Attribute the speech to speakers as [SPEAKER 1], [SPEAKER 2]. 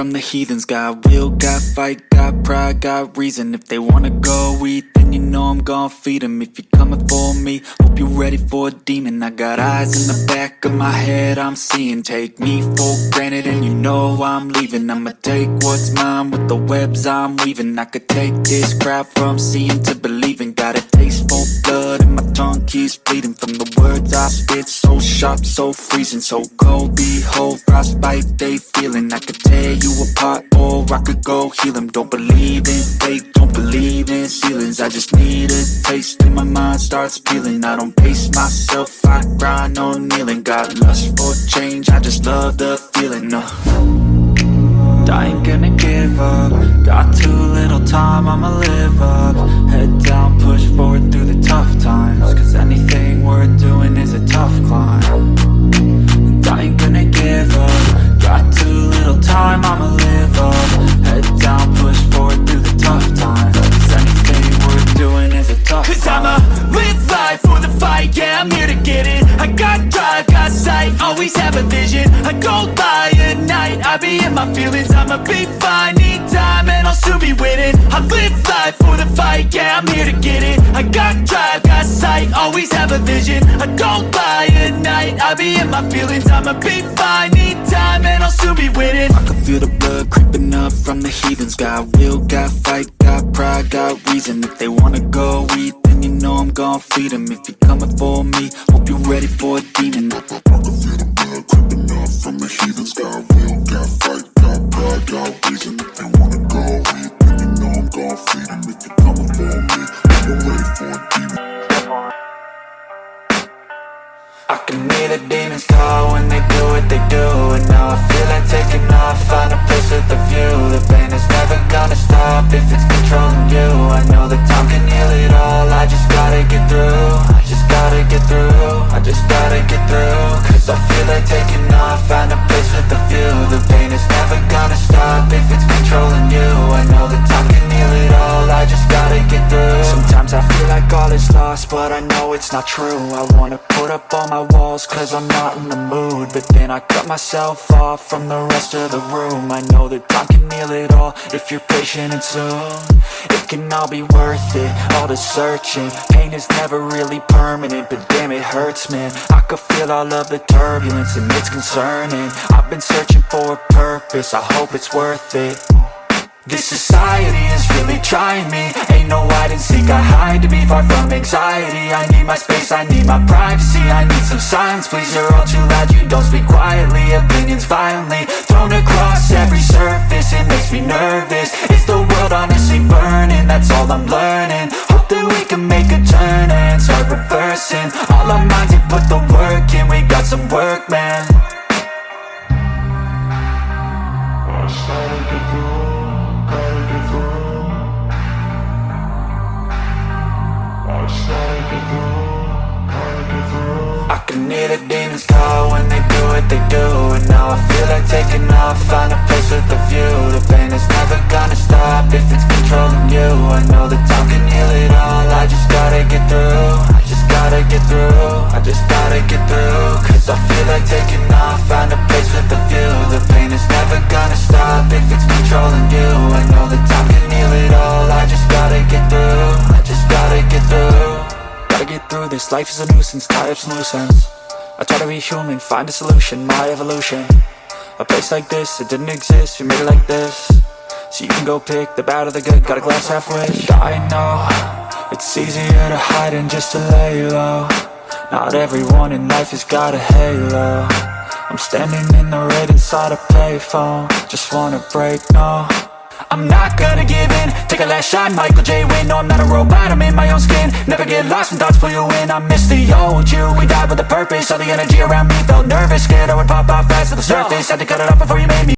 [SPEAKER 1] from the heathens. Got will, got fight, got pride, got reason. If they wanna go eat, then you know I'm gon' feed them. If you're coming for me, hope you're ready for a demon. I got eyes in the back of my head, I'm seeing. Take me for granted and you know I'm leaving. I'ma take what's mine with the webs I'm weaving. I could take this crowd from seeing to believing. Got a taste for blood and my tongue keeps bleeding. From the words I spit, so sharp, so freezing. So cold, behold, frostbite they feeling. I could tear you apart or I could go heal them. Don't believe in fate, don't believe in ceilings. I just need a taste and my mind starts peeling. I don't pace myself, I grind on kneeling. Got lust for change, I just love the feeling. I ain't gonna give up. Got too little time, I'ma live up. Head down, push forward through the tough times. Cause anything worth doing is a tough climb. And I ain't gonna give up. Got too little time, I'ma live up. Head down, push forward through the tough times. Cause anything worth doing is a tough climb. Cause I'ma live life for the fight, yeah, I'm here to get it. I got drive, got sight, always have a vision. I go by at night, I be in my feelings. I'ma be fine, need time and I'll soon be winning. I live life for the fight, yeah, I'm here to get it. I got drive, got sight, always have a vision. I don't lie at night, I be in my feelings. I'ma be fine, need time and I'll soon be winning. I can feel the blood creeping up from the heathens. Got will, got fight, got pride, got reason. If they wanna go eat, then you know I'm gon' feed them. If you're coming for me, hope you're ready for a demon. I can feel the blood creeping up from the heathens. Got will, got fight, got pride, got reason. If they wanna go eat, then you know I'm gon' feed them. If you're coming for me, hope you're ready for a demon. I can hear the demons call when they do what they do. And now I feel like taking off, find a place with a view. The pain is never gonna stop if it's controlling you. I know that time can heal it all, I just gotta get through. I just gotta get through, I just gotta get through. Cause I feel like taking off, find a place with a view. The pain is never gonna stop if it's controlling you. I know that time can heal it all, I just gotta get through. Sometimes I feel like all is lost, but I know it's not true. I wanna put up all my walls cause I'm not in the mood. But then I cut myself off from the rest of the room. I know that time can heal it all if you're patient and soon. It can all be worth it, all the searching. Pain is never really permanent, but damn it hurts, man. I could feel all of the turbulence and it's concerning. I've been searching for a purpose, I hope it's worth it. This society is really trying me. Ain't no hide and seek, I hide to be far from anxiety. I need my space, I need my privacy. I need some silence, please, you're all too loud. You don't speak quietly, opinions violently thrown across every surface. It makes me nervous, is the world honestly burning? That's all I'm learning. Hope that we can make a turn and start reversing. All our minds and put the work in, we got some work, man. I started to grow. I can hear the demons call when they do what they do. And now I feel like taking off, find a place with a view. The pain is never gonna stop if it's controlling you. I know that time can heal it all, I just gotta get through. I just gotta get through, I just gotta get through. Cause I feel like taking off, find a place with a view. The pain is never gonna stop if it's controlling you. I know that time can heal it all, I just gotta get through. I just gotta get through. Gotta get through this, life is a nuisance, tie up some loose ends. I try to be human, find a solution, my evolution. A place like this, it didn't exist, we made it like this. So you can go pick the bad or the good, got a glass halfway. I know, it's easier to hide than just to lay low. Not everyone in life has got a halo. I'm standing in the red inside a payphone. Just wanna break, no, I'm not gonna give in. Take a last shot, Michael J. Win. No, I'm not a robot, I'm in my own skin. Never get lost when thoughts pull you in. I miss the old you, we died with a purpose. All the energy around me felt nervous, scared I would pop off fast to the surface. Had to cut it off before you made me